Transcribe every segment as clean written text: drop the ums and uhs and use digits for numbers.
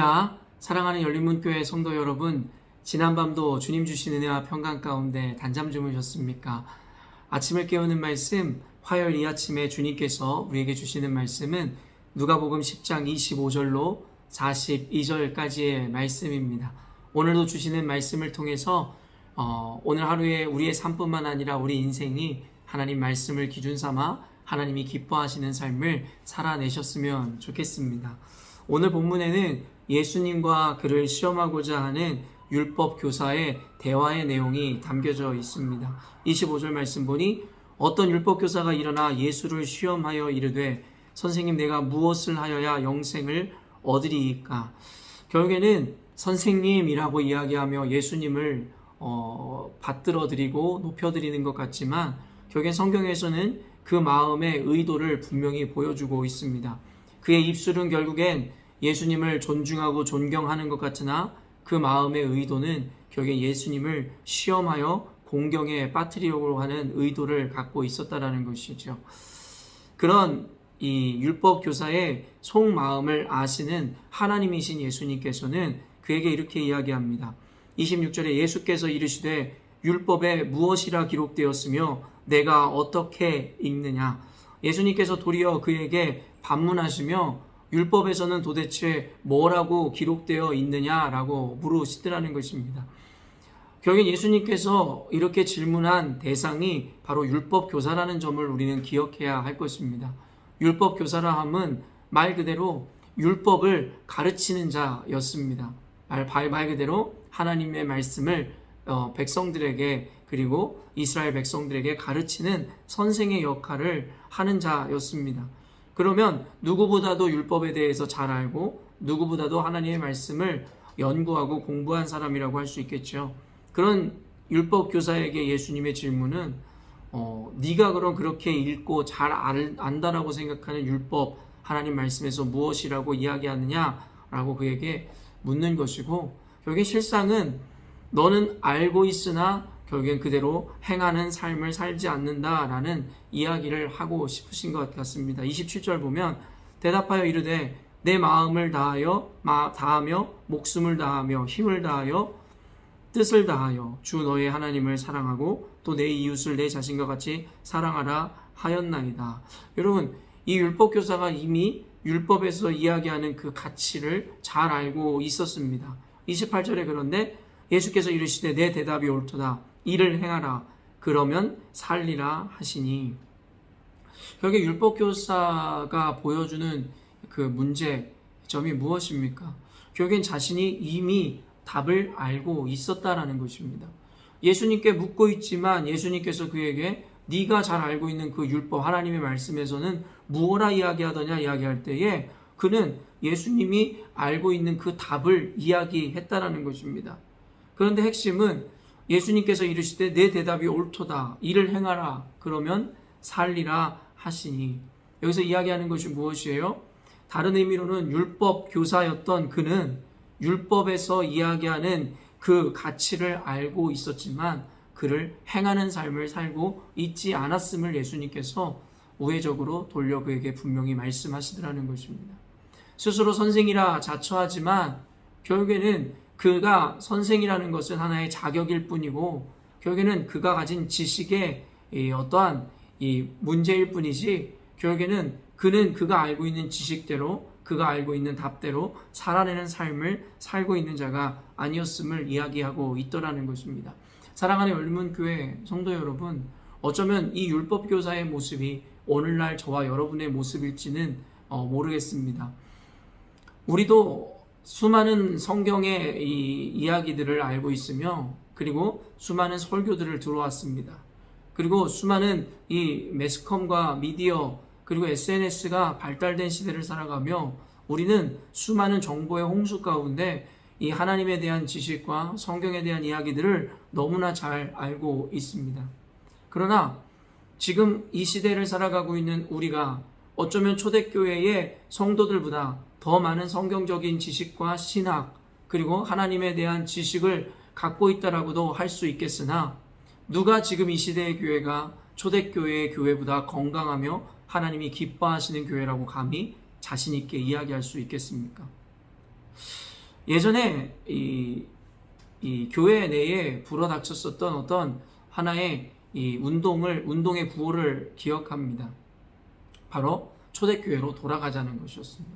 할렐루야. 사랑하는 열린문교회 성도 여러분, 지난밤도 주님 주신 은혜와 평강 가운데 단잠 주무셨습니까? 아침을 깨우는 말씀, 화요일 이 아침에 주님께서 우리에게 주시는 말씀은 누가복음 10장 25절로 42절까지의 말씀입니다. 오늘도 주시는 말씀을 통해서 오늘 하루에 우리의 삶뿐만 아니라 우리 인생이 하나님 말씀을 기준 삼아 하나님이 기뻐하시는 삶을 살아내셨으면 좋겠습니다. 오늘 본문에는 예수님과 그를 시험하고자 하는 율법 교사의 대화의 내용이 담겨져 있습니다. 25절 말씀 보니 어떤 율법 교사가 일어나 예수를 시험하여 이르되 선생님, 내가 무엇을 하여야 영생을 얻으리이까? 결국에는 선생님이라고 이야기하며 예수님을 받들어드리고 높여드리는 것 같지만 결국엔 성경에서는 그 마음의 의도를 분명히 보여주고 있습니다. 그의 입술은 결국엔 예수님을 존중하고 존경하는 것 같으나 그 마음의 의도는 결국에 예수님을 시험하여 공경에 빠뜨리려고 하는 의도를 갖고 있었다라는 것이죠. 그런 이 율법 교사의 속마음을 아시는 하나님이신 예수님께서는 그에게 이렇게 이야기합니다. 26절에 예수께서 이르시되 율법에 무엇이라 기록되었으며 내가 어떻게 읽느냐? 예수님께서 도리어 그에게 반문하시며 율법에서는 도대체 뭐라고 기록되어 있느냐라고 물으시더라는 것입니다. 결국 예수님께서 이렇게 질문한 대상이 바로 율법 교사라는 점을 우리는 기억해야 할 것입니다. 율법 교사라 함은 말 그대로 율법을 가르치는 자였습니다. 말 그대로 하나님의 말씀을 백성들에게 그리고 이스라엘 백성들에게 가르치는 선생의 역할을 하는 자였습니다. 그러면 누구보다도 율법에 대해서 잘 알고 누구보다도 하나님의 말씀을 연구하고 공부한 사람이라고 할 수 있겠죠. 그런 율법 교사에게 예수님의 질문은 네가 그럼 그렇게 읽고 잘 안다라고 생각하는 율법 하나님 말씀에서 무엇이라고 이야기하느냐라고 그에게 묻는 것이고, 결국에 실상은 너는 알고 있으나 결국엔 그대로 행하는 삶을 살지 않는다라는 이야기를 하고 싶으신 것 같습니다. 27절 보면 대답하여 이르되 내 마음을 다하며 목숨을 다하며 힘을 다하여 뜻을 다하여 주 너의 하나님을 사랑하고 또 내 이웃을 내 자신과 같이 사랑하라 하였나이다. 여러분, 이 율법 교사가 이미 율법에서 이야기하는 그 가치를 잘 알고 있었습니다. 28절에 그런데 예수께서 이르시되 내 대답이 옳도다. 이를 행하라. 그러면 살리라 하시니. 결국에 율법 교사가 보여주는 그 문제점이 무엇입니까? 결국엔 자신이 이미 답을 알고 있었다라는 것입니다. 예수님께 묻고 있지만 예수님께서 그에게 네가 잘 알고 있는 그 율법 하나님의 말씀에서는 무엇라 이야기하더냐 이야기할 때에 그는 예수님이 알고 있는 그 답을 이야기했다라는 것입니다. 그런데 핵심은 예수님께서 이르시되 내 대답이 옳도다. 이를 행하라. 그러면 살리라 하시니. 여기서 이야기하는 것이 무엇이에요? 다른 의미로는 율법 교사였던 그는 율법에서 이야기하는 그 가치를 알고 있었지만 그를 행하는 삶을 살고 있지 않았음을 예수님께서 우회적으로 돌려 그에게 분명히 말씀하시더라는 것입니다. 스스로 선생이라 자처하지만 결국에는 그가 선생이라는 것은 하나의 자격일 뿐이고 결국에는 그가 가진 지식의 어떠한 문제일 뿐이지 결국에는 그는 그가 알고 있는 지식대로 그가 알고 있는 답대로 살아내는 삶을 살고 있는 자가 아니었음을 이야기하고 있더라는 것입니다. 사랑하는 열린문교회 성도 여러분, 어쩌면 이 율법 교사의 모습이 오늘날 저와 여러분의 모습일지는 모르겠습니다. 우리도 수많은 성경의 이 이야기들을 알고 있으며 그리고 수많은 설교들을 들어왔습니다. 그리고 수많은 이 매스컴과 미디어 그리고 SNS가 발달된 시대를 살아가며 우리는 수많은 정보의 홍수 가운데 이 하나님에 대한 지식과 성경에 대한 이야기들을 너무나 잘 알고 있습니다. 그러나 지금 이 시대를 살아가고 있는 우리가 어쩌면 초대교회의 성도들보다 더 많은 성경적인 지식과 신학 그리고 하나님에 대한 지식을 갖고 있다라고도 할 수 있겠으나 누가 지금 이 시대의 교회가 초대교회의 교회보다 건강하며 하나님이 기뻐하시는 교회라고 감히 자신 있게 이야기할 수 있겠습니까? 예전에 이 교회 내에 불어닥쳤었던 어떤 하나의 이 운동의 구호를 기억합니다. 바로 초대교회로 돌아가자는 것이었습니다.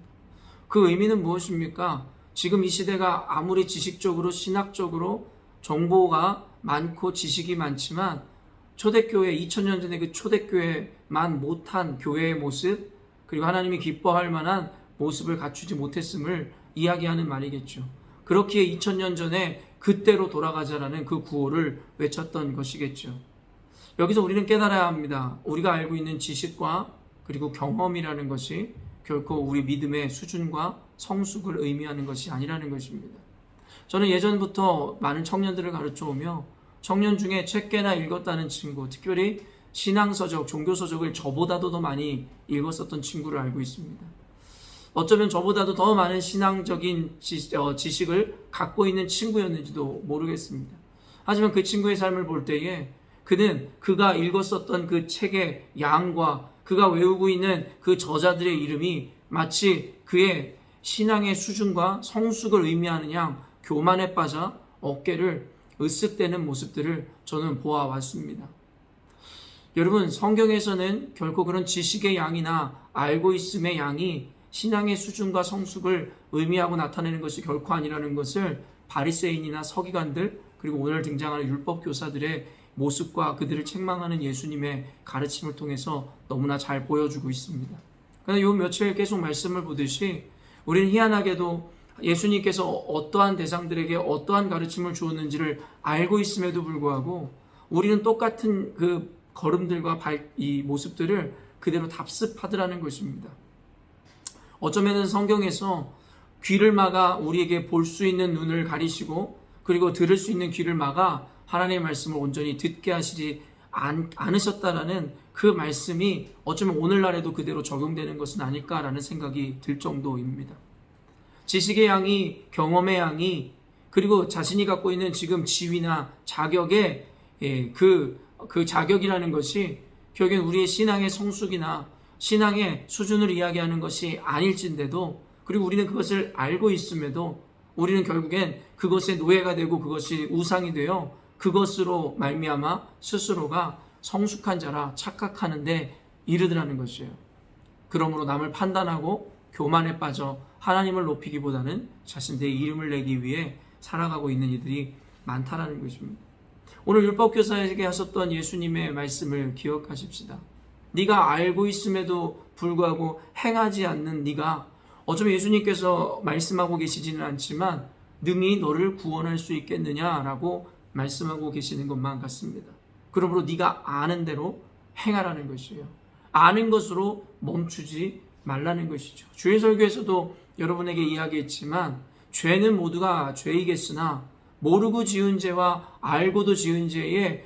그 의미는 무엇입니까? 지금 이 시대가 아무리 지식적으로 신학적으로 정보가 많고 지식이 많지만 초대교회 2000년 전에 그 초대교회만 못한 교회의 모습, 그리고 하나님이 기뻐할 만한 모습을 갖추지 못했음을 이야기하는 말이겠죠. 그렇기에 2000년 전에 그때로 돌아가자라는 그 구호를 외쳤던 것이겠죠. 여기서 우리는 깨달아야 합니다. 우리가 알고 있는 지식과 그리고 경험이라는 것이 결코 우리 믿음의 수준과 성숙을 의미하는 것이 아니라는 것입니다. 저는 예전부터 많은 청년들을 가르쳐 오며 청년 중에 책 꽤나 읽었다는 친구, 특별히 신앙서적, 종교서적을 저보다도 더 많이 읽었었던 친구를 알고 있습니다. 어쩌면 저보다도 더 많은 신앙적인 지식을 갖고 있는 친구였는지도 모르겠습니다. 하지만 그 친구의 삶을 볼 때에 그가 읽었었던 그 책의 양과 그가 외우고 있는 그 저자들의 이름이 마치 그의 신앙의 수준과 성숙을 의미하는 양 교만에 빠져 어깨를 으쓱대는 모습들을 저는 보아왔습니다. 여러분, 성경에서는 결코 그런 지식의 양이나 알고 있음의 양이 신앙의 수준과 성숙을 의미하고 나타내는 것이 결코 아니라는 것을 바리새인이나 서기관들, 그리고 오늘 등장하는 율법 교사들의 모습과 그들을 책망하는 예수님의 가르침을 통해서 너무나 잘 보여주고 있습니다. 그러나 요 며칠 계속 말씀을 보듯이 우리는 희한하게도 예수님께서 어떠한 대상들에게 어떠한 가르침을 주었는지를 알고 있음에도 불구하고 우리는 똑같은 그 걸음들과 이 모습들을 그대로 답습하더라는 것입니다. 어쩌면 성경에서 귀를 막아 우리에게 볼 수 있는 눈을 가리시고 그리고 들을 수 있는 귀를 막아 하나님의 말씀을 온전히 듣게 하시지 않으셨다라는 그 말씀이 어쩌면 오늘날에도 그대로 적용되는 것은 아닐까라는 생각이 들 정도입니다. 지식의 양이, 경험의 양이, 그리고 자신이 갖고 있는 지금 지위나 자격의 그 자격이라는 것이 결국엔 우리의 신앙의 성숙이나 신앙의 수준을 이야기하는 것이 아닐진데도, 그리고 우리는 그것을 알고 있음에도 우리는 결국엔 그것의 노예가 되고 그것이 우상이 되어 그것으로 말미암아 스스로가 성숙한 자라 착각하는데 이르더라는 것이에요. 그러므로 남을 판단하고 교만에 빠져 하나님을 높이기보다는 자신들의 이름을 내기 위해 살아가고 있는 이들이 많다라는 것입니다. 오늘 율법교사에게 하셨던 예수님의 말씀을 기억하십시다. 네가 알고 있음에도 불구하고 행하지 않는 네가, 어쩌면 예수님께서 말씀하고 계시지는 않지만 능히 너를 구원할 수 있겠느냐라고 말씀하고 계시는 것만 같습니다. 그러므로 네가 아는 대로 행하라는 것이에요. 아는 것으로 멈추지 말라는 것이죠. 주의 설교에서도 여러분에게 이야기했지만 죄는 모두가 죄이겠으나 모르고 지은 죄와 알고도 지은 죄의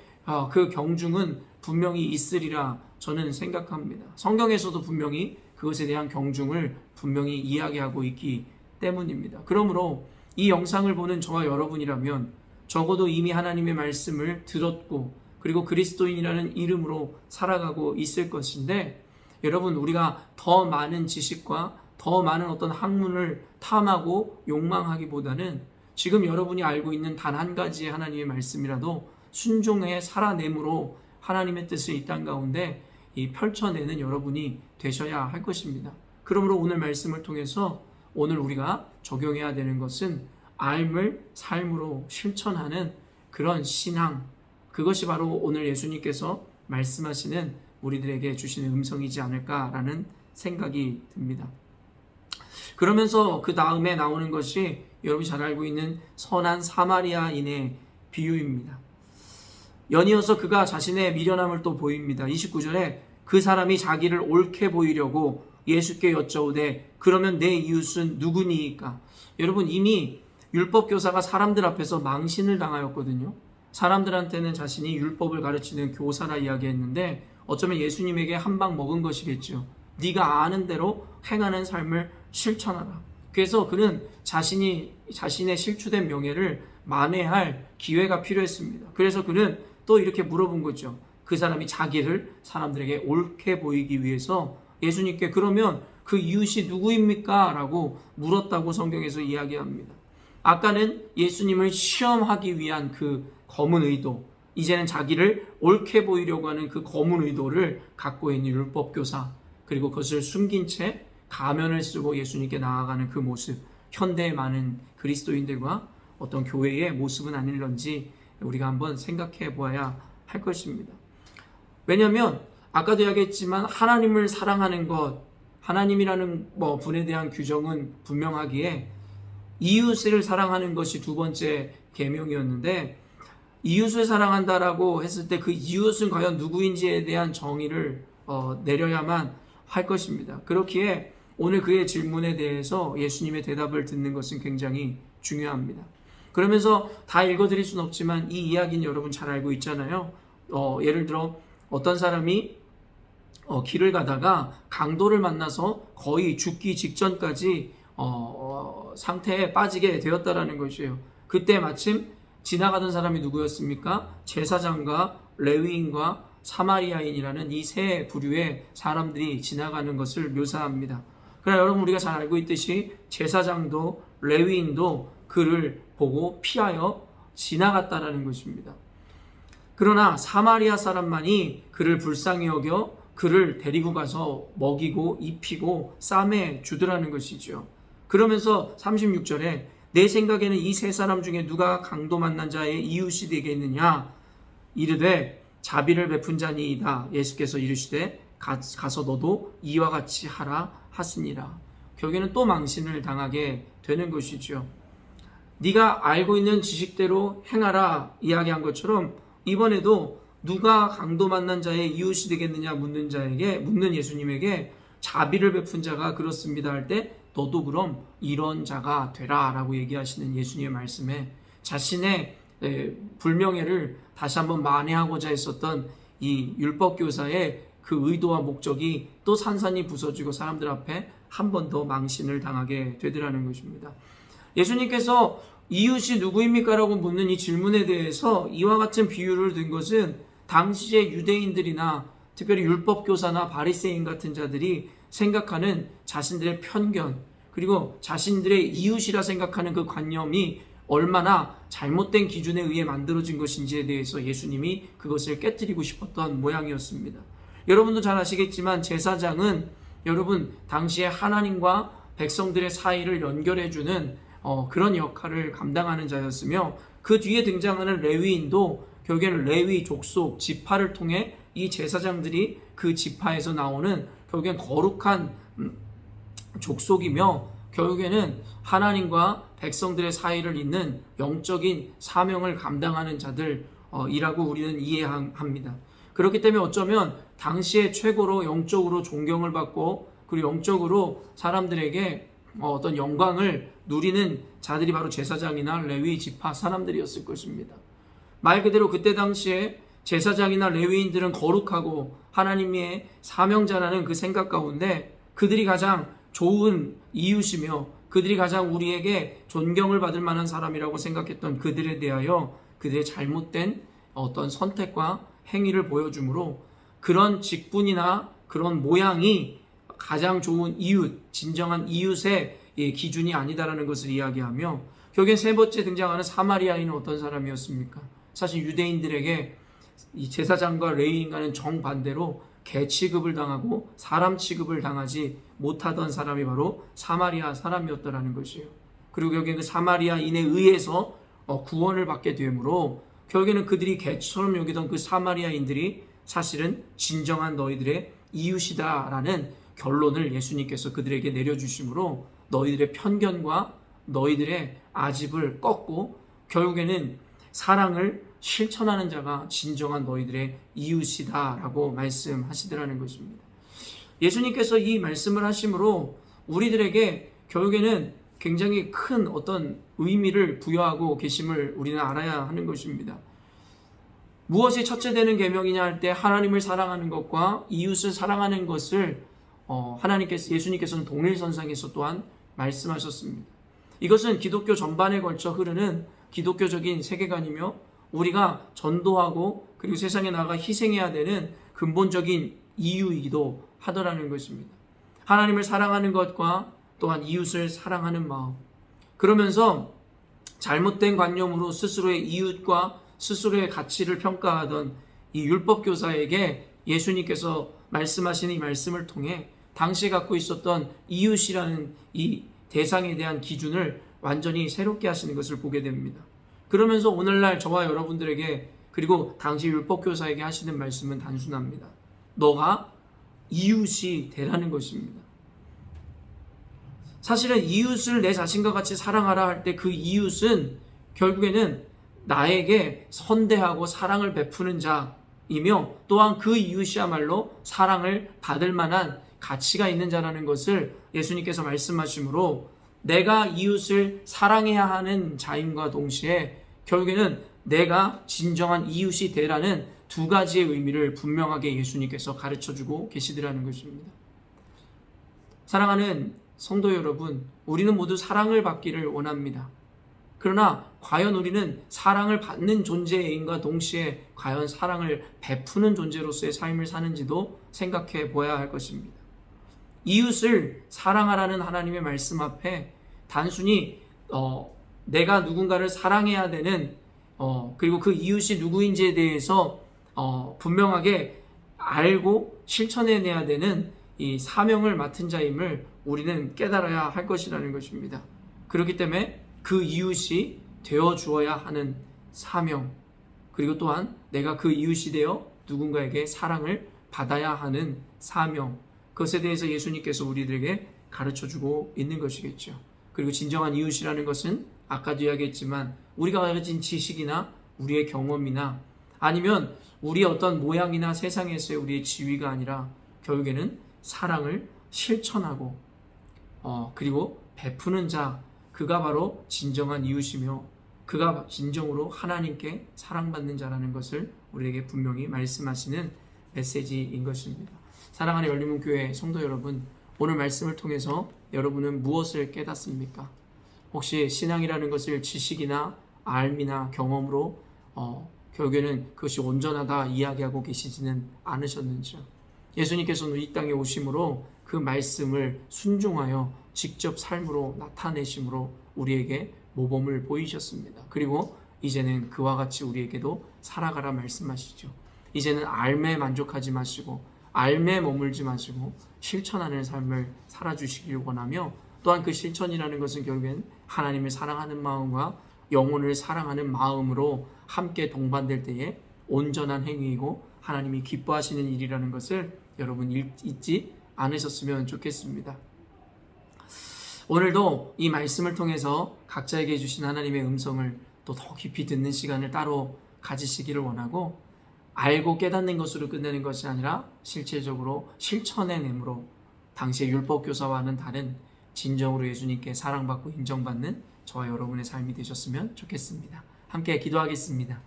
그 경중은 분명히 있으리라 저는 생각합니다. 성경에서도 분명히 그것에 대한 경중을 분명히 이야기하고 있기 때문입니다. 그러므로 이 영상을 보는 저와 여러분이라면 적어도 이미 하나님의 말씀을 들었고 그리고 그리스도인이라는 이름으로 살아가고 있을 것인데, 여러분, 우리가 더 많은 지식과 더 많은 어떤 학문을 탐하고 욕망하기보다는 지금 여러분이 알고 있는 단 한 가지의 하나님의 말씀이라도 순종해 살아내므로 하나님의 뜻을 이 땅 가운데 펼쳐내는 여러분이 되셔야 할 것입니다. 그러므로 오늘 말씀을 통해서 오늘 우리가 적용해야 되는 것은 알을 삶으로 실천하는 그런 신앙, 그것이 바로 오늘 예수님께서 말씀하시는 우리들에게 주시는 음성이지 않을까라는 생각이 듭니다. 그러면서 그 다음에 나오는 것이 여러분이 잘 알고 있는 선한 사마리아인의 비유입니다. 연이어서 그가 자신의 미련함을 또 보입니다. 29절에 그 사람이 자기를 옳게 보이려고 예수께 여쭤오되 그러면 내 이웃은 누구니이까? 여러분, 이미 율법교사가 사람들 앞에서 망신을 당하였거든요. 사람들한테는 자신이 율법을 가르치는 교사라 이야기했는데 어쩌면 예수님에게 한 방 먹은 것이겠죠. 네가 아는 대로 행하는 삶을 실천하라. 그래서 그는 자신의 실추된 명예를 만회할 기회가 필요했습니다. 그래서 그는 또 이렇게 물어본 거죠. 그 사람이 자기를 사람들에게 옳게 보이기 위해서 예수님께 그러면 그 이웃이 누구입니까? 라고 물었다고 성경에서 이야기합니다. 아까는 예수님을 시험하기 위한 그 검은 의도, 이제는 자기를 옳게 보이려고 하는 그 검은 의도를 갖고 있는 율법교사, 그리고 그것을 숨긴 채 가면을 쓰고 예수님께 나아가는 그 모습, 현대의 많은 그리스도인들과 어떤 교회의 모습은 아닐런지 우리가 한번 생각해 보아야 할 것입니다. 왜냐하면 아까도 이야기했지만 하나님을 사랑하는 것, 하나님이라는 분에 대한 규정은 분명하기에 이웃을 사랑하는 것이 두 번째 계명이었는데, 이웃을 사랑한다라고 했을 때 그 이웃은 과연 누구인지에 대한 정의를 내려야만 할 것입니다. 그렇기에 오늘 그의 질문에 대해서 예수님의 대답을 듣는 것은 굉장히 중요합니다. 그러면서 다 읽어드릴 수는 없지만 이 이야기는 여러분 잘 알고 있잖아요. 예를 들어 어떤 사람이 길을 가다가 강도를 만나서 거의 죽기 직전까지 상태에 빠지게 되었다라는 것이에요. 그때 마침 지나가던 사람이 누구였습니까? 제사장과 레위인과 사마리아인이라는 이 세 부류의 사람들이 지나가는 것을 묘사합니다. 그러나 여러분, 우리가 잘 알고 있듯이 제사장도 레위인도 그를 보고 피하여 지나갔다라는 것입니다. 그러나 사마리아 사람만이 그를 불쌍히 여겨 그를 데리고 가서 먹이고 입히고 쌈에 주더라는 것이죠. 그러면서 36절에 내 생각에는 이 세 사람 중에 누가 강도 만난 자의 이웃이 되겠느냐, 이르되 자비를 베푼 자니이다. 예수께서 이르시되 가서 너도 이와 같이 하라 하시니라. 결국에는 또 망신을 당하게 되는 것이죠. 네가 알고 있는 지식대로 행하라 이야기한 것처럼 이번에도 누가 강도 만난 자의 이웃이 되겠느냐 묻는 예수님에게 자비를 베푼 자가 그렇습니다 할 때 너도 그럼 이런 자가 되라 라고 얘기하시는 예수님의 말씀에 자신의 불명예를 다시 한번 만회하고자 했었던 이 율법교사의 그 의도와 목적이 또 산산이 부서지고 사람들 앞에 한 번 더 망신을 당하게 되더라는 것입니다. 예수님께서 이웃이 누구입니까? 라고 묻는 이 질문에 대해서 이와 같은 비유를 든 것은 당시의 유대인들이나 특별히 율법교사나 바리새인 같은 자들이 생각하는 자신들의 편견, 그리고 자신들의 이웃이라 생각하는 그 관념이 얼마나 잘못된 기준에 의해 만들어진 것인지에 대해서 예수님이 그것을 깨뜨리고 싶었던 모양이었습니다. 여러분도 잘 아시겠지만 제사장은 여러분 당시에 하나님과 백성들의 사이를 연결해주는 그런 역할을 감당하는 자였으며, 그 뒤에 등장하는 레위인도 결국에는 레위 족속 지파를 통해 이 제사장들이 그 지파에서 나오는 결국엔 거룩한 족속이며, 결국에는 하나님과 백성들의 사이를 잇는 영적인 사명을 감당하는 자들이라고 우리는 이해합니다. 그렇기 때문에 어쩌면 당시에 최고로 영적으로 존경을 받고 그리고 영적으로 사람들에게 어떤 영광을 누리는 자들이 바로 제사장이나 레위 지파 사람들이었을 것입니다. 말 그대로 그때 당시에 제사장이나 레위인들은 거룩하고 하나님의 사명자라는 그 생각 가운데 그들이 가장 좋은 이웃이며 그들이 가장 우리에게 존경을 받을 만한 사람이라고 생각했던 그들에 대하여 그들의 잘못된 어떤 선택과 행위를 보여주므로 그런 직분이나 그런 모양이 가장 좋은 이웃, 진정한 이웃의 기준이 아니다라는 것을 이야기하며, 결국엔 세 번째 등장하는 사마리아인은 어떤 사람이었습니까? 사실 유대인들에게 이 제사장과 레위인과는 정반대로 개 취급을 당하고 사람 취급을 당하지 못하던 사람이 바로 사마리아 사람이었다라는 것이에요. 그리고 여기는 그 사마리아인에 의해서 구원을 받게 되므로 결국에는 그들이 개처럼 여기던 그 사마리아인들이 사실은 진정한 너희들의 이웃이다라는 결론을 예수님께서 그들에게 내려주심으로 너희들의 편견과 너희들의 아집을 꺾고 결국에는 사랑을 실천하는 자가 진정한 너희들의 이웃이다라고 말씀하시더라는 것입니다. 예수님께서 이 말씀을 하심으로 우리들에게 결국에는 굉장히 큰 어떤 의미를 부여하고 계심을 우리는 알아야 하는 것입니다. 무엇이 첫째 되는 계명이냐 할 때 하나님을 사랑하는 것과 이웃을 사랑하는 것을 예수님께서는 동일선상에서 또한 말씀하셨습니다. 이것은 기독교 전반에 걸쳐 흐르는 기독교적인 세계관이며 우리가 전도하고 그리고 세상에 나가 희생해야 되는 근본적인 이유이기도 하더라는 것입니다. 하나님을 사랑하는 것과 또한 이웃을 사랑하는 마음. 그러면서 잘못된 관념으로 스스로의 이웃과 스스로의 가치를 평가하던 이 율법교사에게 예수님께서 말씀하시는 이 말씀을 통해 당시에 갖고 있었던 이웃이라는 이 대상에 대한 기준을 완전히 새롭게 하시는 것을 보게 됩니다. 그러면서 오늘날 저와 여러분들에게 그리고 당시 율법교사에게 하시는 말씀은 단순합니다. 너가 이웃이 되라는 것입니다. 사실은 이웃을 내 자신과 같이 사랑하라 할 때 그 이웃은 결국에는 나에게 선대하고 사랑을 베푸는 자이며 또한 그 이웃이야말로 사랑을 받을 만한 가치가 있는 자라는 것을 예수님께서 말씀하시므로 내가 이웃을 사랑해야 하는 자임과 동시에 결국에는 내가 진정한 이웃이 되라는 두 가지의 의미를 분명하게 예수님께서 가르쳐주고 계시더라는 것입니다. 사랑하는 성도 여러분, 우리는 모두 사랑을 받기를 원합니다. 그러나 과연 우리는 사랑을 받는 존재인과 동시에 과연 사랑을 베푸는 존재로서의 삶을 사는지도 생각해 보아야 할 것입니다. 이웃을 사랑하라는 하나님의 말씀 앞에 단순히 내가 누군가를 사랑해야 되는 그리고 그 이웃이 누구인지에 대해서 분명하게 알고 실천해내야 되는 이 사명을 맡은 자임을 우리는 깨달아야 할 것이라는 것입니다. 그렇기 때문에 그 이웃이 되어 주어야 하는 사명, 그리고 또한 내가 그 이웃이 되어 누군가에게 사랑을 받아야 하는 사명, 그것에 대해서 예수님께서 우리들에게 가르쳐주고 있는 것이겠죠. 그리고 진정한 이웃이라는 것은 아까도 이야기했지만 우리가 가진 지식이나 우리의 경험이나 아니면 우리의 어떤 모양이나 세상에서의 우리의 지위가 아니라 결국에는 사랑을 실천하고 그리고 베푸는 자, 그가 바로 진정한 이웃이며 그가 진정으로 하나님께 사랑받는 자라는 것을 우리에게 분명히 말씀하시는 메시지인 것입니다. 사랑하는 열린문교회 성도 여러분, 오늘 말씀을 통해서 여러분은 무엇을 깨닫습니까? 혹시 신앙이라는 것을 지식이나 알미나 경험으로 결국에는 그것이 온전하다 이야기하고 계시지는 않으셨는지요? 예수님께서는 이 땅에 오심으로 그 말씀을 순종하여 직접 삶으로 나타내심으로 우리에게 모범을 보이셨습니다. 그리고 이제는 그와 같이 우리에게도 살아가라 말씀하시죠. 이제는 알매 만족하지 마시고 알매 머물지 마시고 실천하는 삶을 살아주시길 원하며 또한 그 실천이라는 것은 결국엔 하나님을 사랑하는 마음과 영혼을 사랑하는 마음으로 함께 동반될 때에 온전한 행위이고 하나님이 기뻐하시는 일이라는 것을 여러분 잊지 않으셨으면 좋겠습니다. 오늘도 이 말씀을 통해서 각자에게 주신 하나님의 음성을 또 더 깊이 듣는 시간을 따로 가지시기를 원하고 알고 깨닫는 것으로 끝내는 것이 아니라 실제적으로 실천해냄으로 당시의 율법교사와는 다른 진정으로 예수님께 사랑받고 인정받는 저와 여러분의 삶이 되셨으면 좋겠습니다. 함께 기도하겠습니다.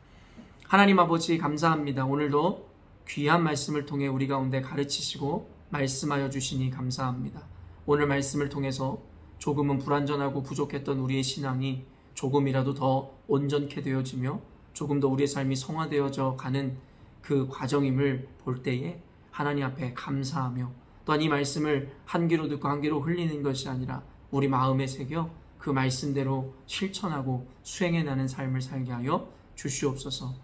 하나님 아버지 감사합니다. 오늘도 귀한 말씀을 통해 우리 가운데 가르치시고 말씀하여 주시니 감사합니다. 오늘 말씀을 통해서 조금은 불완전하고 부족했던 우리의 신앙이 조금이라도 더 온전케 되어지며 조금 더 우리의 삶이 성화되어져 가는 그 과정임을 볼 때에 하나님 앞에 감사하며 또한 이 말씀을 한 귀로 듣고 한 귀로 흘리는 것이 아니라 우리 마음에 새겨 그 말씀대로 실천하고 수행해 나는 삶을 살게 하여 주시옵소서.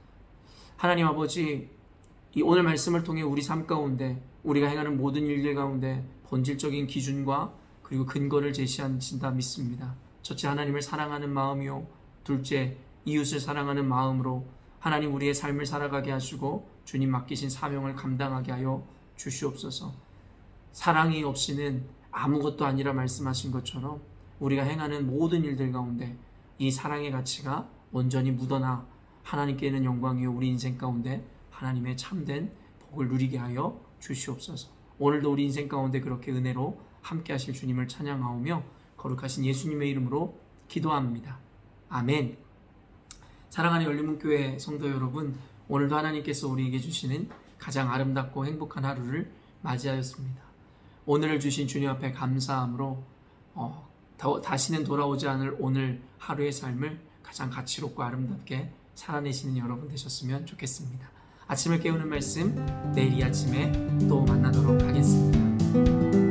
하나님 아버지, 이 오늘 말씀을 통해 우리 삶 가운데 우리가 행하는 모든 일들 가운데 본질적인 기준과 그리고 근거를 제시하신다 믿습니다. 첫째, 하나님을 사랑하는 마음이요, 둘째, 이웃을 사랑하는 마음으로 하나님 우리의 삶을 살아가게 하시고 주님 맡기신 사명을 감당하게 하여 주시옵소서. 사랑이 없이는 아무것도 아니라 말씀하신 것처럼 우리가 행하는 모든 일들 가운데 이 사랑의 가치가 온전히 묻어나 하나님께는 영광이요 우리 인생 가운데 하나님의 참된 복을 누리게 하여 주시옵소서. 오늘도 우리 인생 가운데 그렇게 은혜로 함께 하실 주님을 찬양하오며 거룩하신 예수님의 이름으로 기도합니다. 아멘. 사랑하는 열린문교회 성도 여러분, 오늘도 하나님께서 우리에게 주시는 가장 아름답고 행복한 하루를 맞이하였습니다. 오늘을 주신 주님 앞에 감사함으로 다시는 돌아오지 않을 오늘 하루의 삶을 가장 가치롭고 아름답게 살아내시는 여러분 되셨으면 좋겠습니다. 아침을 깨우는 말씀, 내일 이 아침에 또 만나도록 하겠습니다.